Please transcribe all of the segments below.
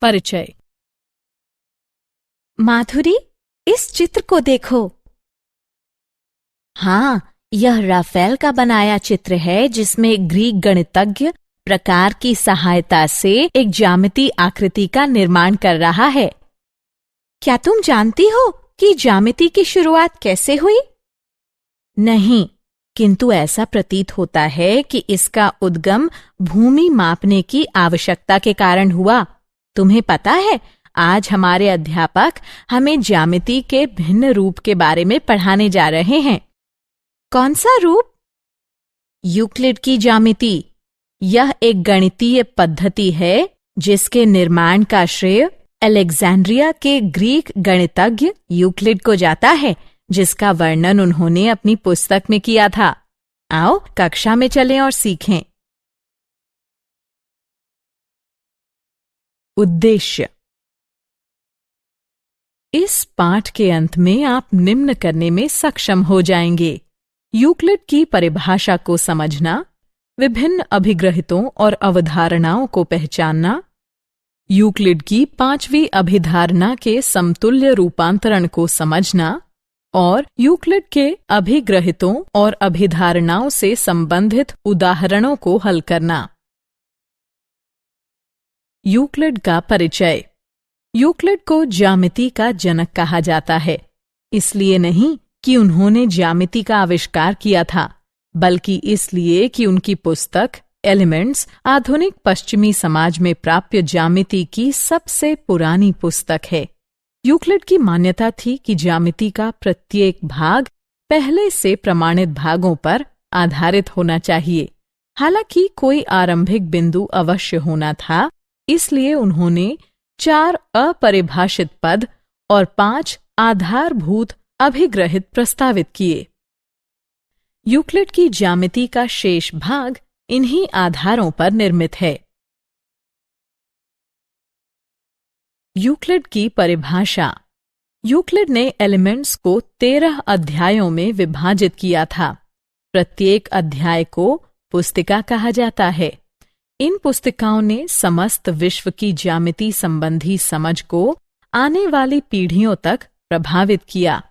परिचय। माधुरी, इस चित्र को देखो। हाँ, यह राफेल का बनाया चित्र है जिसमें ग्रीक गणितज्ञ प्रकार की सहायता से एक ज्यामिति आकृति का निर्माण कर रहा है। क्या तुम जानती हो कि ज्यामिति की शुरुआत कैसे हुई? नहीं, किंतु ऐसा प्रतीत होता है कि इसका उद्गम भूमि मापने की आवश्यकता के कारण हुआ। तुम्हें पता है, आज हमारे अध्यापक हमें ज्यामिति के भिन्न रूप के बारे में पढ़ाने जा रहे हैं। कौन सा रूप? यूक्लिड की ज्यामिति। यह एक गणितीय पद्धति है जिसके निर्माण का श्रेय अलेक्जेंड्रिया के ग्रीक गणितज्ञ यूक्लिड को जाता है, जिसका वर्णन उन्होंने अपनी पुस्तक में किया था। आओ कक्षा में चलें और सीखें। उद्देश्य। इस पाठ के अंत में आप निम्न करने में सक्षम हो जाएंगे: यूक्लिड की परिभाषा को समझना, विभिन्न अभिग्रहितों और अवधारणाओं को पहचानना, यूक्लिड की 5वीं अभिधारणा के समतुल्य रूपांतरण को समझना और यूक्लिड के अभिग्रहितों और अभिधारणाओं से संबंधित उदाहरणों को हल करना। यूक्लिड का परिचय। यूक्लिड को ज्यामिति का जनक कहा जाता है, इसलिए नहीं कि उन्होंने ज्यामिति का आविष्कार किया था, बल्कि इसलिए कि उनकी पुस्तक एलिमेंट्स आधुनिक पश्चिमी समाज में प्राप्य ज्यामिति की सबसे पुरानी पुस्तक है। यूक्लिड की मान्यता थी कि ज्यामिति का प्रत्येक भाग पहले से प्रमाणित भागों पर आधारित होना चाहिए। हालांकि कोई आरंभिक बिंदु अवश्य होना था, इसलिए उन्होंने 4 अपरिभाषित पद और 5 आधारभूत अभिग्रहित प्रस्तावित किए। यूक्लिड की ज्यामिति का शेष भाग इन्हीं आधारों पर निर्मित है। यूक्लिड की परिभाषा। यूक्लिड ने एलिमेंट्स को 13 अध्यायों में विभाजित किया था। प्रत्येक अध्याय को पुस्तिका कहा जाता है। इन पुस्तिकाओं ने समस्त विश्व की ज्यामिति संबंधी समझ को आने वाली पीढ़ियों तक प्रभावित किया।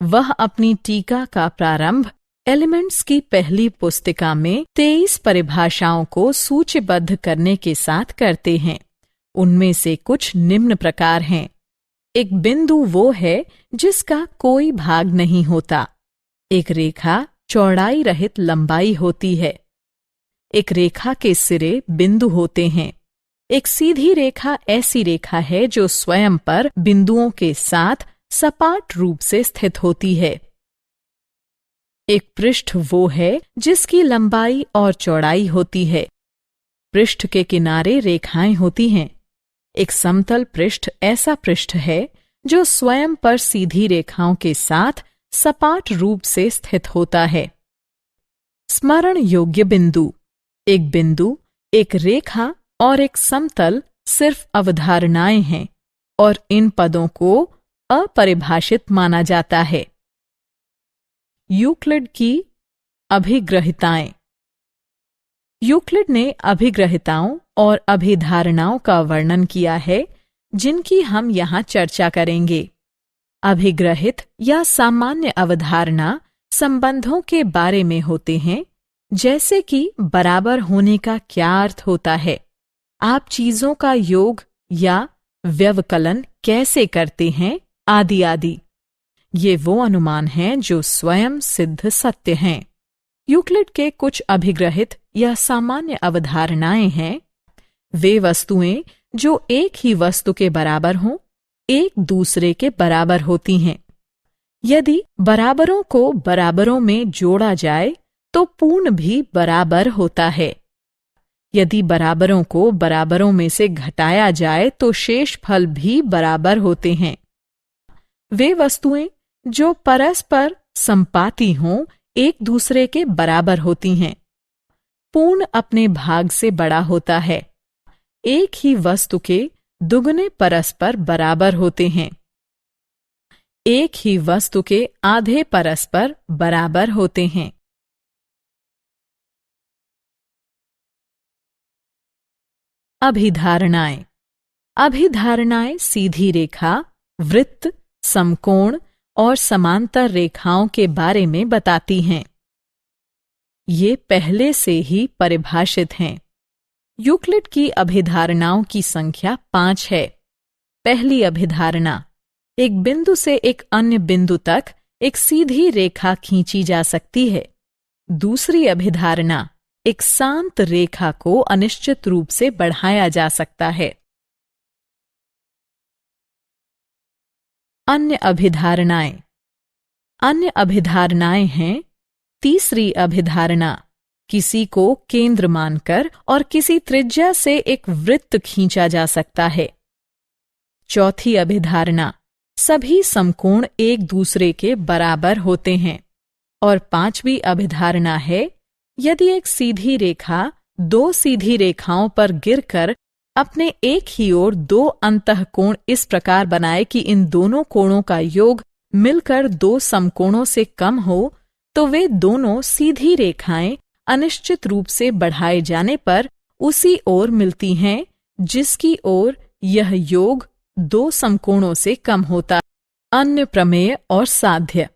वह अपनी टीका का प्रारंभ एलिमेंट्स की पहली पुस्तिका में 23 परिभाषाओं को सूचीबद्ध करने के साथ करते हैं। उनमें से कुछ निम्न प्रकार हैं। एक बिंदु वो है जिसका कोई भाग नहीं होता। एक रेखा चौड़ाई रहित लंबाई होती है। एक रेखा के सिरे बिंदु होते हैं। एक सीधी रेखा ऐसी रेखा है जो स्वयं पर बिंदुओं के साथ सपाट रूप से स्थित होती है। एक पृष्ठ वो है जिसकी लंबाई और चौड़ाई होती है। पृष्ठ के किनारे रेखाएं होती हैं। एक समतल पृष्ठ ऐसा पृष्ठ है जो स्वयं पर सीधी रेखाओं के साथ सपाट रूप से स्थित होता है। स्मरण योग्य बिंदु। एक बिंदु, एक रेखा और एक समतल सिर्फ अवधारणाएं हैं और इन पदों को अपरिभाषित माना जाता है। यूक्लिड की अभिग्रहिताएं। यूक्लिड ने अभिग्रहिताओं और अभिधारणाओं का वर्णन किया है जिनकी हम यहाँ चर्चा करेंगे। अभिग्रहित या सामान्य अवधारणा संबंधों के बारे में होते हैं, जैसे कि बराबर होने का क्या अर्थ होता है, आप चीजों का योग या व्यवकलन कैसे करते हैं, आदि आदि। ये वो अनुमान हैं जो स्वयं सिद्ध सत्य हैं। यूक्लिड के कुछ अभिग्रहित या सामान्य अवधारणाएं हैं। वे वस्तुएं जो एक ही वस्तु के बराबर हों, एक दूसरे के बराबर होती हैं। यदि बराबरों को बराबरों में जोड़ा जाए तो पूर्ण भी बराबर होता है। यदि बराबरों को बराबरों में से घटाया जाए तो शेष फल भी बराबर होते हैं। वे वस्तुएं जो परस्पर संपाती हों, एक दूसरे के बराबर होती हैं। पूर्ण अपने भाग से बड़ा होता है। एक ही वस्तु के दुगने परस्पर बराबर होते हैं। एक ही वस्तु के आधे परस्पर बराबर होते हैं। अभिधारणाएं। अभिधारणाएं सीधी रेखा, वृत्त, समकोण और समांतर रेखाओं के बारे में बताती हैं। ये पहले से ही परिभाषित हैं। यूक्लिड की अभिधारणाओं की संख्या 5 है। पहली अभिधारणा, एक बिंदु से एक अन्य बिंदु तक एक सीधी रेखा खींची जा सकती है। दूसरी अभिधारणा, एक शांत रेखा को अनिश्चित रूप से बढ़ाया जा सकता है। अन्य अभिधारणाएं। अन्य अभिधारणाएं हैं: तीसरी अभिधारणा, किसी को केंद्र मानकर और किसी त्रिज्या से एक वृत्त खींचा जा सकता है। चौथी अभिधारणा, सभी समकोण एक दूसरे के बराबर होते हैं। और पांचवी अभिधारणा है, यदि एक सीधी रेखा दो सीधी रेखाओं पर गिरकर अपने एक ही ओर दो अंतःकोण इस प्रकार बनाए कि इन दोनों कोणों का योग मिलकर दो समकोणों से कम हो, तो वे दोनों सीधी रेखाएं अनिश्चित रूप से बढ़ाए जाने पर उसी ओर मिलती हैं जिसकी ओर यह योग दो समकोणों से कम होता। अन्य प्रमेय और साध्य।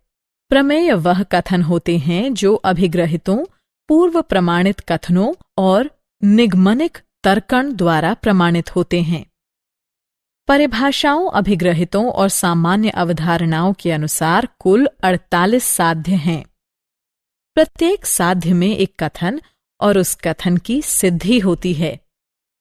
प्रमेय वह कथन होते हैं जो अभिग्रहितों, पूर्व प्रमाणित कथनों और निगमनिक तर्कण द्वारा प्रमाणित होते हैं। परिभाषाओं, अभिग्रहितों और सामान्य अवधारणाओं के अनुसार कुल 48 साध्य हैं। प्रत्येक साध्य में एक कथन और उस कथन की सिद्धि होती है।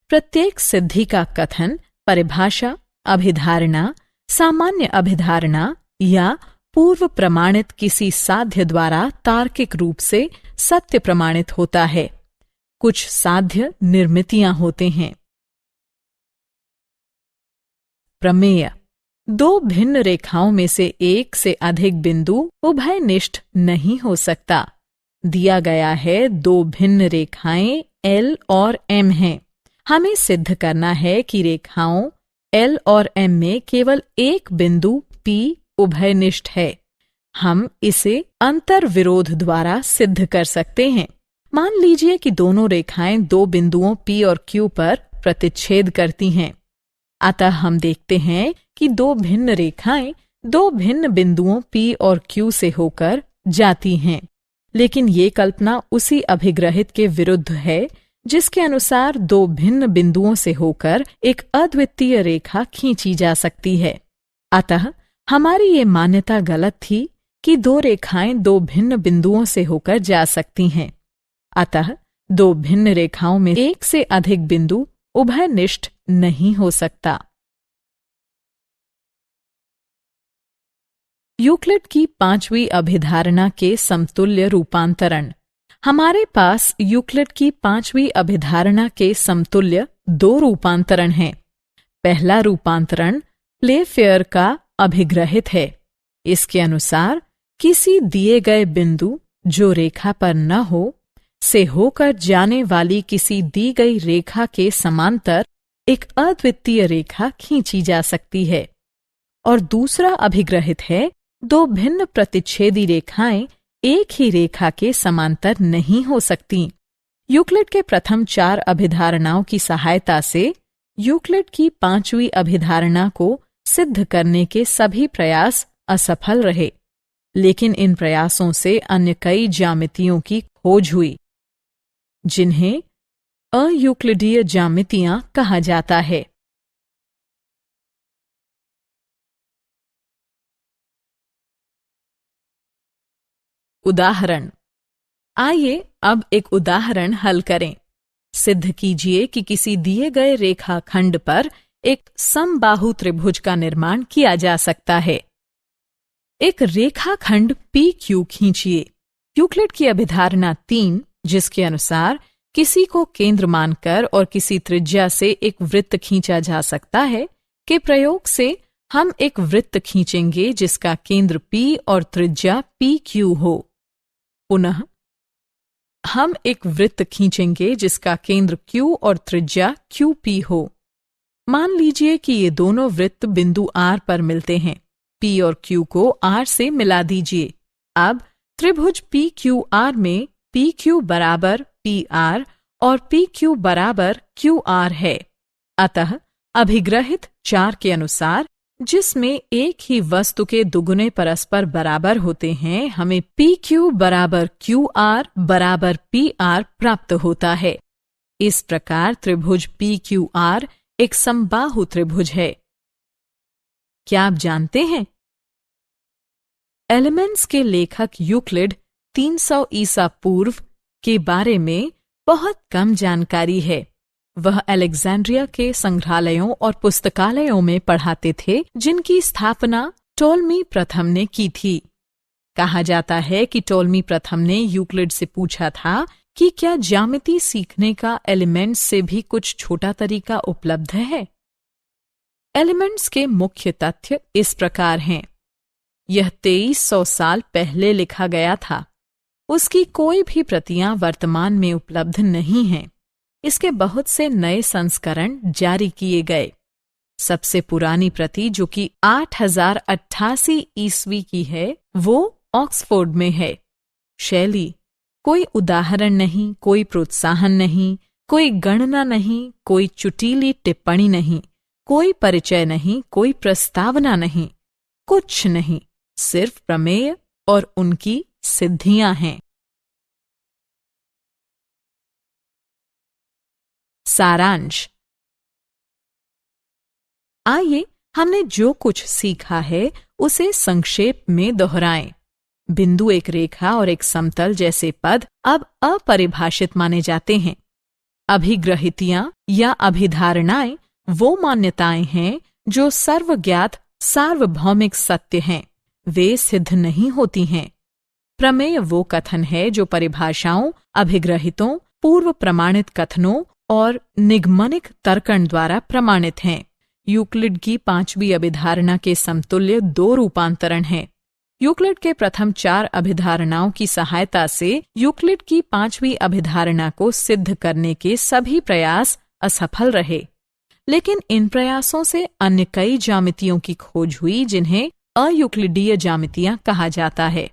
प्रत्येक सिद्धि का कथन परिभाषा, अभिधारणा, सामान्य अभिधारणा या पूर्व प्रमाणित किसी साध्य द्वारा तार्किक रूप से सत्य प्रमाणित होता है। कुछ साध्य निर्मितियां होते हैं। प्रमेय, दो भिन्न रेखाओं में से एक से अधिक बिंदु उभयनिष्ठ नहीं हो सकता। दिया गया है दो भिन्न रेखाएं L और M हैं। हमें सिद्ध करना है कि रेखाओं L और M में केवल एक बिंदु P उभयनिष्ठ है। हम इसे अंतर्विरोध द्वारा सिद्ध कर सकते हैं। मान लीजिए कि दोनों रेखाएं दो बिंदुओं P और Q पर प्रतिच्छेद करती हैं। अतः हम देखते हैं कि दो भिन्न रेखाएं दो भिन्न बिंदुओं P और Q से होकर जाती हैं। लेकिन ये कल्पना उसी अभिग्रहित के विरुद्ध है जिसके अनुसार दो भिन्न बिंदुओं से होकर एक अद्वितीय रेखा खींची जा सकती है। अतः हमारी ये मान्यता गलत थी कि दो रेखाएं दो भिन्न बिंदुओं से होकर जा सकती हैं। अतः दो भिन्न रेखाओं में एक से अधिक बिंदु उभयनिष्ठ नहीं हो सकता। यूक्लिड की पांचवी अभिधारणा के समतुल्य रूपांतरण। हमारे पास यूक्लिड की पांचवी अभिधारणा के समतुल्य दो रूपांतरण हैं। पहला रूपांतरण प्लेफेयर का अभिग्रहित है। इसके अनुसार किसी दिए गए बिंदु जो रेखा पर न हो से होकर जाने वाली किसी दी गई रेखा के समांतर एक अद्वितीय रेखा खींची जा सकती है। और दूसरा अभिग्रहित है, दो भिन्न प्रतिच्छेदी रेखाएं एक ही रेखा के समांतर नहीं हो सकती। यूक्लिड के प्रथम 4 अभिधारणाओं की सहायता से यूक्लिड की पांचवी अभिधारणा को सिद्ध करने के सभी प्रयास असफल रहे। लेकिन इन प्रयासों से अन्य कई ज्यामितियों की खोज हुई जिन्हें अयूक्लिडीय ज्यामितियां कहा जाता है। उदाहरण। आइए अब एक उदाहरण हल करें। सिद्ध कीजिए कि किसी दिए गए रेखाखंड पर एक समबाहु त्रिभुज का निर्माण किया जा सकता है। एक रेखाखंड PQ खींचिए। यूक्लिड की अभिधारणा 3, जिसके अनुसार किसी को केंद्र मानकर और किसी त्रिज्या से एक वृत्त खींचा जा सकता है, के प्रयोग से हम एक वृत्त खींचेंगे जिसका केंद्र P और त्रिज्या PQ हो। पुनः हम एक वृत्त खींचेंगे जिसका केंद्र Q और त्रिज्या QP हो। मान लीजिए कि ये दोनों वृत्त बिंदु R पर मिलते हैं। P और Q को R से मिला दीजिए। अब त्रिभुज PQR में PQ बराबर PR और PQ बराबर QR है। अतः अभिग्रहित 4 के अनुसार जिसमें एक ही वस्तु के दुगुने परस्पर बराबर होते हैं, हमें PQ बराबर QR बराबर PR प्राप्त होता है। इस प्रकार त्रिभुज PQR एक समबाहु त्रिभुज है। क्या आप जानते हैं एलिमेंट्स के लेखक यूक्लिड 300 ईसा पूर्व के बारे में बहुत कम जानकारी है। वह अलेक्जेंड्रिया के संग्रहालयों और पुस्तकालयों में पढ़ाते थे, जिनकी स्थापना टोलमी प्रथम ने की थी। कहा जाता है कि टोलमी प्रथम ने यूक्लिड से पूछा था कि क्या ज्यामिति सीखने का एलिमेंट्स से भी कुछ छोटा तरीका उपलब्ध है। एलिमेंट्स के मुख्य तथ्य इस प्रकार हैं। यह 2300 साल पहले लिखा गया था। उसकी कोई भी प्रतियां वर्तमान में उपलब्ध नहीं हैं। इसके बहुत से नए संस्करण जारी किए गए। सबसे पुरानी प्रति, जो कि 8088 ईस्वी की है, वो ऑक्सफोर्ड में है। शैली: कोई उदाहरण नहीं, कोई प्रोत्साहन नहीं, कोई गणना नहीं, कोई चुटीली टिप्पणी नहीं, कोई परिचय नहीं, कोई प्रस्तावना नहीं, कुछ नहीं, सिर्फ प्रमेय और उनकी सिद्धियां हैं। सारांश: आइए हमने जो कुछ सीखा है उसे संक्षेप में दोहराएं। बिंदु, एक रेखा और एक समतल जैसे पद अब अपरिभाषित माने जाते हैं। अभिग्रहितियां या अभिधारणाएं वो मान्यताएं हैं जो सर्वज्ञात सार्वभौमिक सत्य हैं। वे सिद्ध नहीं होती हैं। प्रमेय वो कथन है जो परिभाषाओं, अभिग्रहितों, पूर्व प्रमाणित कथनों और निगमनिक तर्कण द्वारा प्रमाणित हैं। यूक्लिड की 5वीं अभिधारणा के समतुल्य 2 रूपांतरण हैं। यूक्लिड के प्रथम 4 अभिधारणाओं की सहायता से यूक्लिड की 5वीं अभिधारणा को सिद्ध करने के सभी प्रयास असफल रहे। लेकिन इन प्रयासों से अन्य कई ज्यामितियों की खोज हुई, जिन्हें अयूक्लिडीय ज्यामितियां कहा जाता है।